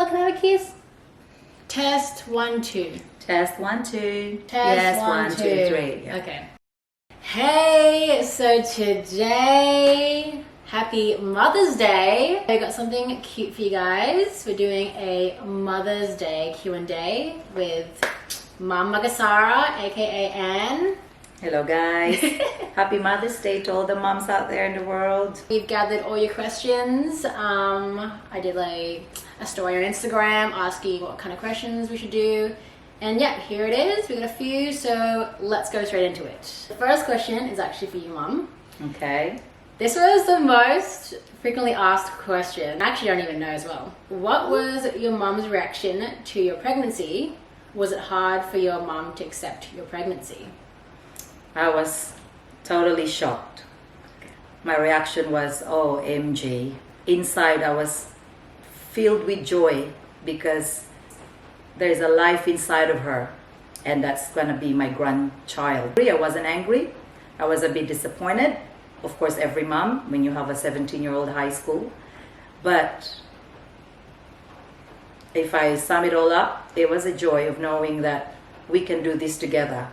Giselle, can I have a kiss? Test 1, 2. Test 1, 2. Test yes, 1, 2, 3. Yeah. Okay. Hey, so today, happy Mother's Day. I got something cute for you guys. We're doing a Mother's Day Q&A with Mom Magasara, aka Anne. Hello guys. Happy Mother's Day to all the moms out there in the world. We've gathered all your questions. I did a story on Instagram asking what kind of questions we should do. And yeah, here it is. We got a few, so let's go straight into it. The first question is actually for you, Mum. Okay. This was the most frequently asked question. Actually, I don't even know as well. What was your mum's reaction to your pregnancy? Was it hard for your mum to accept your pregnancy? I was totally shocked. My reaction was, OMG. Inside I was filled with joy because there's a life inside of her, and that's gonna be my grandchild. I wasn't angry. I was a bit disappointed. Of course, every mom when you have a 17-year-old high school. But if I sum it all up, it was a joy of knowing that we can do this together.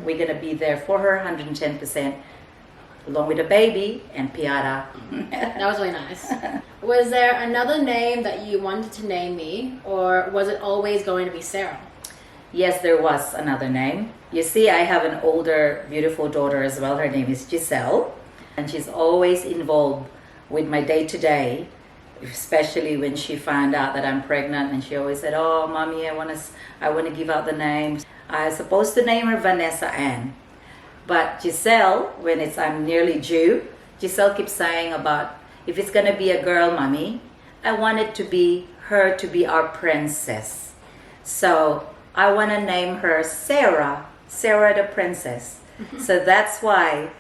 We're gonna be there for her 110%, along with the baby and Piara. That was really nice. Was there another name that you wanted to name me, or was it always going to be Sarah? Yes, there was another name. You see, I have an older, beautiful daughter as well. Her name is Giselle, and she's always involved with my day-to-day, especially when she found out that I'm pregnant, and she always said, "Oh, Mommy, I want to give out the names." I was supposed to name her Vanessa Ann, but Giselle, when I'm nearly due, Giselle keeps saying about, if it's gonna be a girl, Mommy, I want it to be her to be our princess. So I want to name her Sarah the princess. So that's why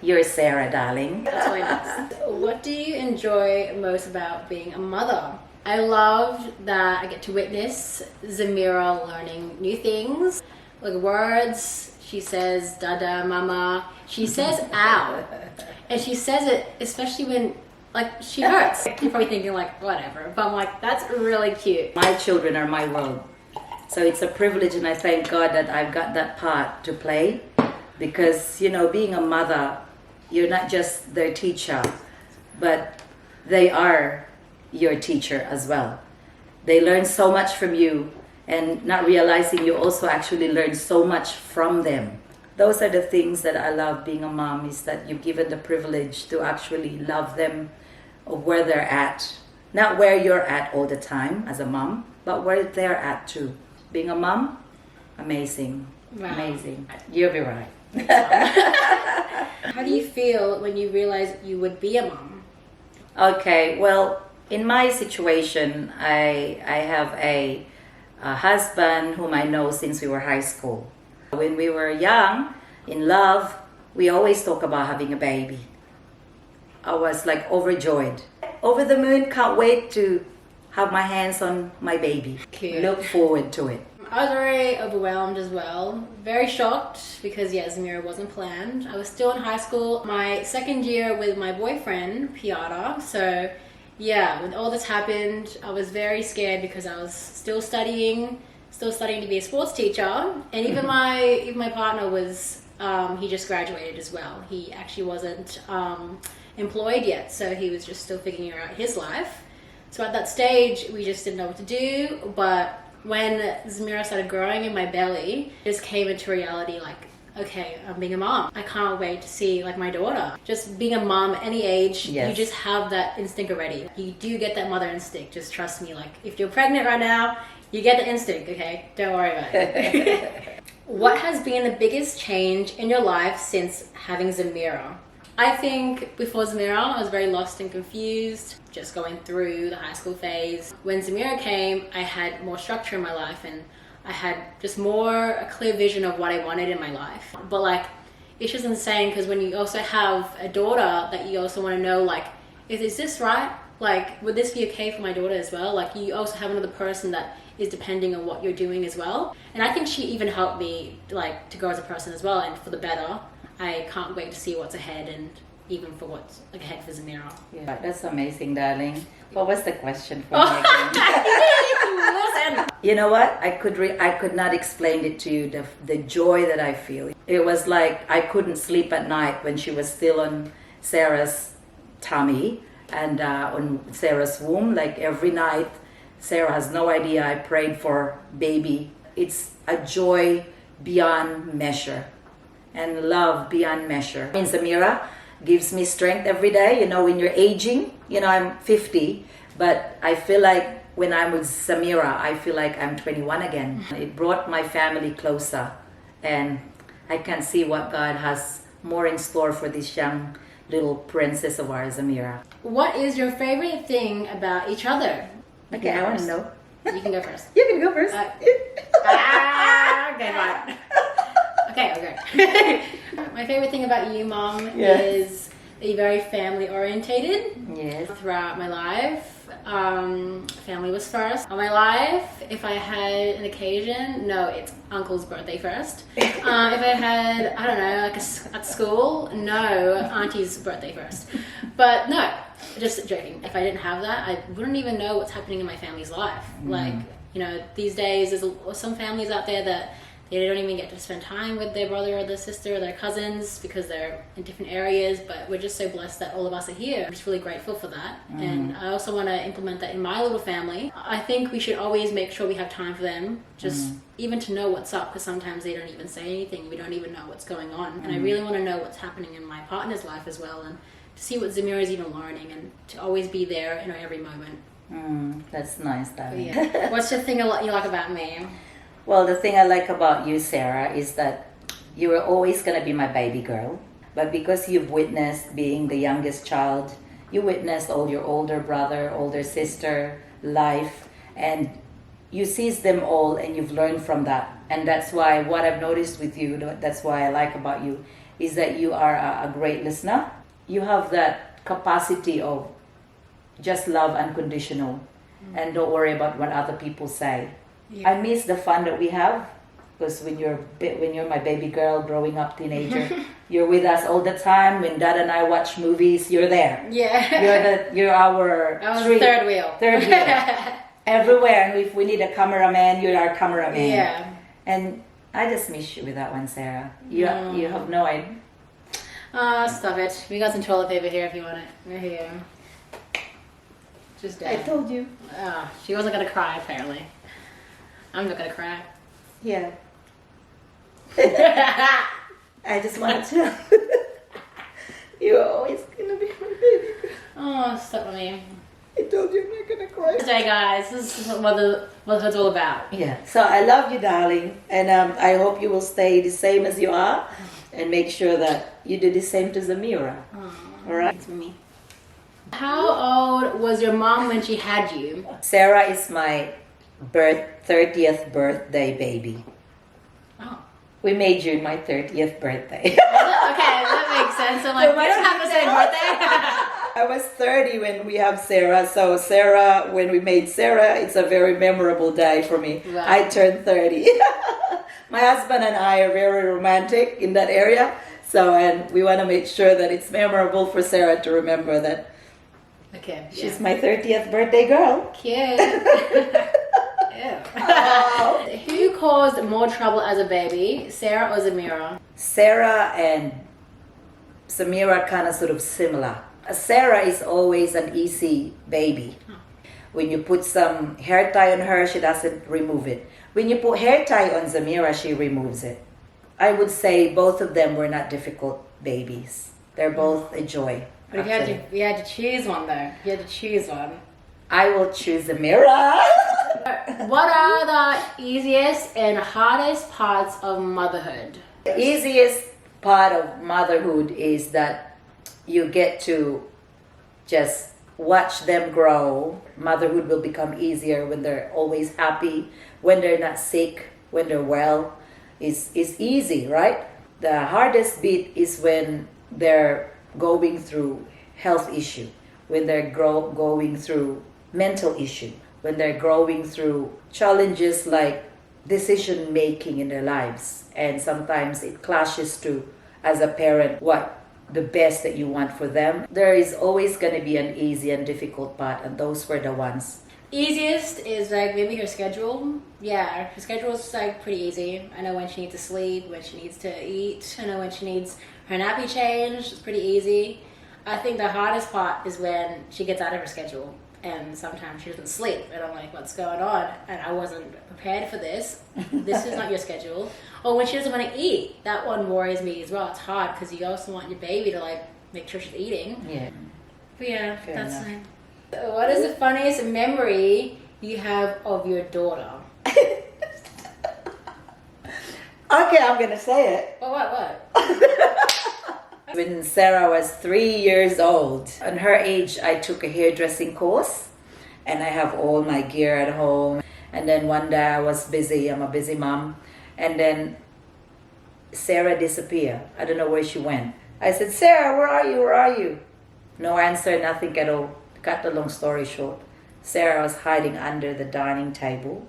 you're Sarah, darling. That's really nice. What do you enjoy most about being a mother? I loved that I get to witness Zamira learning new things, like words. She says dada, mama. She says ow. And she says it especially when she hurts. You're probably thinking whatever, but I'm that's really cute. My children are my world. So it's a privilege, and I thank God that I've got that part to play, because being a mother, you're not just their teacher, but they are your teacher as well. They learn so much from you, and not realizing you also actually learn so much from them. Those are the things that I love being a mom, is that you're given the privilege to actually love them where they're at. Not where you're at all the time as a mom, but where they're at too. Being a mom, amazing. Wow. Amazing. You'll be right. How do you feel when you realize you would be a mom? Okay, well, in my situation, I have a husband whom I know since we were high school. When we were young, in love, we always talk about having a baby. I was overjoyed. Over the moon, can't wait to have my hands on my baby. Cute. Look forward to it. I was very overwhelmed as well. Very shocked because Zamira wasn't planned. I was still in high school, my second year with my boyfriend, Piara. So yeah, when all this happened, I was very scared because I was still studying to be a sports teacher. And even my partner was, he just graduated as well. He actually wasn't employed yet, so he was just still figuring out his life. So at that stage, we just didn't know what to do. But when Zamira started growing in my belly, it just came into reality okay, I'm being a mom. I can't wait to see my daughter. Just being a mom at any age, yes. You just have that instinct already. You do get that mother instinct, just trust me. If you're pregnant right now, you get the instinct, okay? Don't worry about it. What has been the biggest change in your life since having Zamira? I think before Zamira, I was very lost and confused, just going through the high school phase. When Zamira came, I had more structure in my life, and I had just a clear vision of what I wanted in my life. But it's just insane because when you also have a daughter that you also want to know, is this right? Would this be okay for my daughter as well? You also have another person that is depending on what you're doing as well. And I think she even helped me to grow as a person as well, and for the better. I can't wait to see what's ahead, and even for what's ahead for Zamira. Yeah, that's amazing, darling. What was the question for me again? You know what? I could not explain it to you, the joy that I feel. It was like I couldn't sleep at night when she was still on Sarah's tummy and on Sarah's womb. Like every night, Sarah has no idea I prayed for baby. It's a joy beyond measure and love beyond measure. And Zamira gives me strength every day. You know, when you're aging, you know, I'm 50, but I feel like when I'm with Zamira, I feel like I'm 21 again. It brought my family closer, and I can see what God has more in store for this young little princess of ours, Zamira. What is your favorite thing about each other? Okay, I want to know. You can go first. You can go first. Okay, fine. Okay. My favorite thing about you, Mom, is that you're very family orientated. Yes. Throughout my life, family was first. On my life, if I had an occasion, no, it's uncle's birthday first. If I had, I don't know, like at school, no, auntie's birthday first. But no, just joking. If I didn't have that, I wouldn't even know what's happening in my family's life. Like, you know, these days, there's some families out there that they don't even get to spend time with their brother or their sister or their cousins because they're in different areas, but we're just so blessed that all of us are here. I'm just really grateful for that. And I also want to implement that in my little family. I think we should always make sure we have time for them, just even to know what's up, because sometimes they don't even say anything. We don't even know what's going on. And I really want to know what's happening in my partner's life as well, and to see what Zamira is even learning, and to always be there in every moment. That's nice, darling. Yeah. What's the thing you like about me? Well, the thing I like about you, Sarah, is that you were always going to be my baby girl. But because you've witnessed being the youngest child, you witnessed all your older brother, older sister life, and you seized them all and you've learned from that. And that's why what I've noticed with you, that's why I like about you, is that you are a great listener. You have that capacity of just love unconditional and don't worry about what other people say. Yeah. I miss the fun that we have, because when you're my baby girl, growing up teenager, you're with us all the time. When Dad and I watch movies, you're there. Yeah. You're our third wheel. Everywhere. And if we need a cameraman, you're our cameraman. Yeah. And I just miss you with that one, Sarah. You have no idea. Stop it. We got some toilet paper here if you want it. We're here. Just I told you. She wasn't gonna cry apparently. I'm not gonna cry. Yeah. I just wanted to. You're always gonna be my baby girl. Oh, stop with me. I told you I'm not gonna cry. Today, guys, this is what motherhood's all about. Yeah. So I love you, darling, and I hope you will stay the same as you are, and make sure that you do the same to Zamira. All right. Thanks, Mimi. How old was your mom when she had you? Sarah is my 30th birthday baby. Oh. We made you my 30th birthday. Okay, that makes sense. So like, we don't have the same birthday. I was 30 when we have Sarah. So Sarah, when we made Sarah, it's a very memorable day for me. Wow. I turned 30. My husband and I are very romantic in that area. So, and we want to make sure that it's memorable for Sarah to remember that. Okay. She's my 30th birthday girl. Cute. Who caused more trouble as a baby, Sarah or Zamira? Sarah and Zamira kind of sort of similar. Sarah is always an easy baby. When you put some hair tie on her, she doesn't remove it. When you put hair tie on Zamira, she removes it. I would say both of them were not difficult babies. They're both a joy. But if you had to choose one though, you had to choose one. I will choose Zamira. What are the easiest and hardest parts of motherhood? The easiest part of motherhood is that you get to just watch them grow. Motherhood will become easier when they're always happy, when they're not sick, when they're well. It's easy, right? The hardest bit is when they're going through health issue, when they're going through mental issue, when they're going through challenges like decision making in their lives. And sometimes it clashes to, as a parent, what the best that you want for them. There is always going to be an easy and difficult part, and those were the ones Easiest is like maybe her schedule. Yeah, her schedule is like pretty easy. I know when she needs to sleep, when she needs to eat. I know when she needs her nappy changed. It's pretty easy. I think the hardest part is when she gets out of her schedule and sometimes she doesn't sleep and I'm like, what's going on? And I wasn't prepared for this. This is not your schedule. Or when she doesn't want to eat, that one worries me as well. It's hard because you also want your baby to like make sure she's eating. Yeah. But yeah, Fair that's enough. fine. What is the funniest memory you have of your daughter? Okay, I'm gonna say it. What? When Sarah was 3 years old, at her age, I took a hairdressing course and I have all my gear at home. And then one day I was busy, I'm a busy mom. And then Sarah disappeared. I don't know where she went. I said, Sarah, where are you? Where are you? No answer, nothing at all. Cut the long story short. Sarah was hiding under the dining table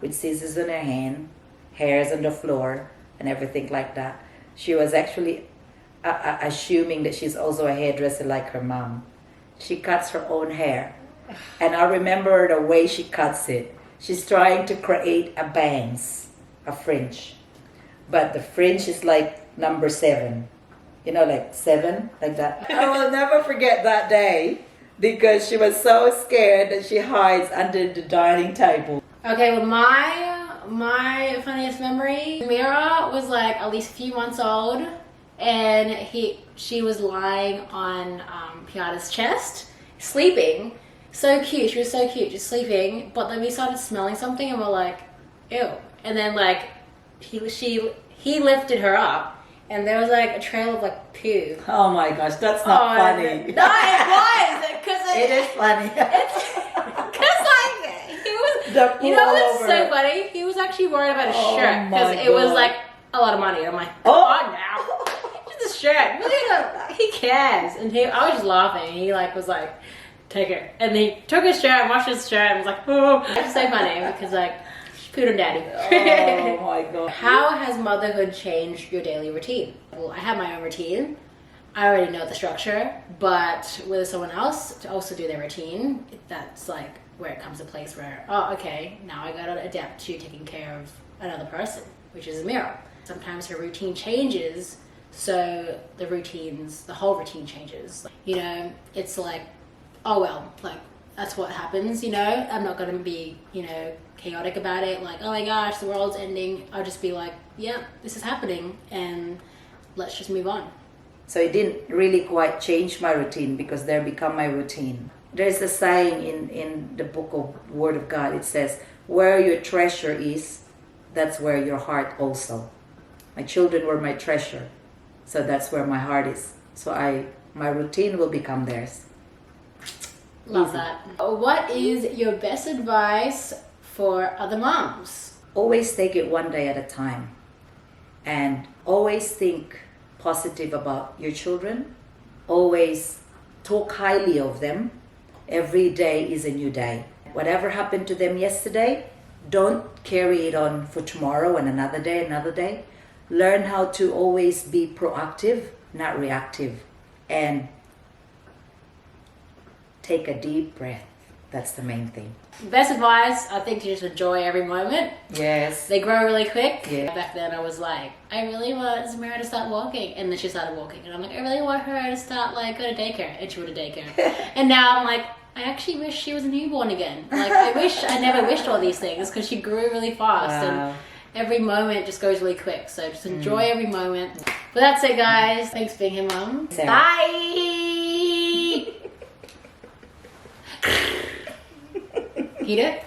with scissors in her hand, hairs on the floor, and everything like that. She was actually assuming that she's also a hairdresser like her mom. She cuts her own hair. And I remember the way she cuts it. She's trying to create a bangs, a fringe. But the fringe is like number 7. You know, like 7, like that. I will never forget that day because she was so scared that she hides under the dining table. Okay, well my funniest memory, Zamira was like at least a few months old and she was lying on Piata's chest, sleeping. So cute, she was so cute, just sleeping. But then we started smelling something and we're like, ew. And then like he lifted her up and there was like a trail of like poo. Oh my gosh, that's not funny. No, it was because It is funny. Because like he was, The poo you know all what's over so it. funny? He was actually worried about his Oh shirt my because it was God. like a lot of money. And I'm like, come on now, just a shirt. Really, he cares. And I was just laughing. He like was like, take it, and he took his shirt and washed his shirt and was like, oh, it's so funny because like she pooed on daddy. Oh my God. How has motherhood changed your daily routine? Well, I have my own routine. I already know the structure, but with someone else to also do their routine, that's like where it comes to place where, oh, okay, now I gotta adapt to taking care of another person, which is Zamira. Sometimes her routine changes, so the whole routine changes. You know, it's like, oh well, like that's what happens, you know. I'm not gonna be, you know, chaotic about it, like, oh my gosh, the world's ending. I'll just be like, yeah, this is happening and let's just move on. So it didn't really quite change my routine because they become my routine. There's a saying in the book of Word of God. It says, where your treasure is, that's where your heart also. My children were my treasure. So that's where my heart is. So my routine will become theirs. Love Easy. that. What is your best advice for other moms? Always take it one day at a time. And always think positive about your children. Always talk highly of them. Every day is a new day. Whatever happened to them yesterday, don't carry it on for tomorrow and another day. Learn how to always be proactive, not reactive. And take a deep breath. That's the main thing. Best advice, I think, to just enjoy every moment. Yes. They grow really quick. Yeah. Back then I was like, I really want Zamira to start walking. And then she started walking. And I'm like, I really want her to start like go to daycare. And she went to daycare. And now I'm like, I actually wish she was a newborn again. Like I wish I never wished all these things because she grew really fast. Wow. And every moment just goes really quick. So just enjoy every moment. But that's it, guys. Thanks for being here, Mom. Sarah. Bye. Heat it.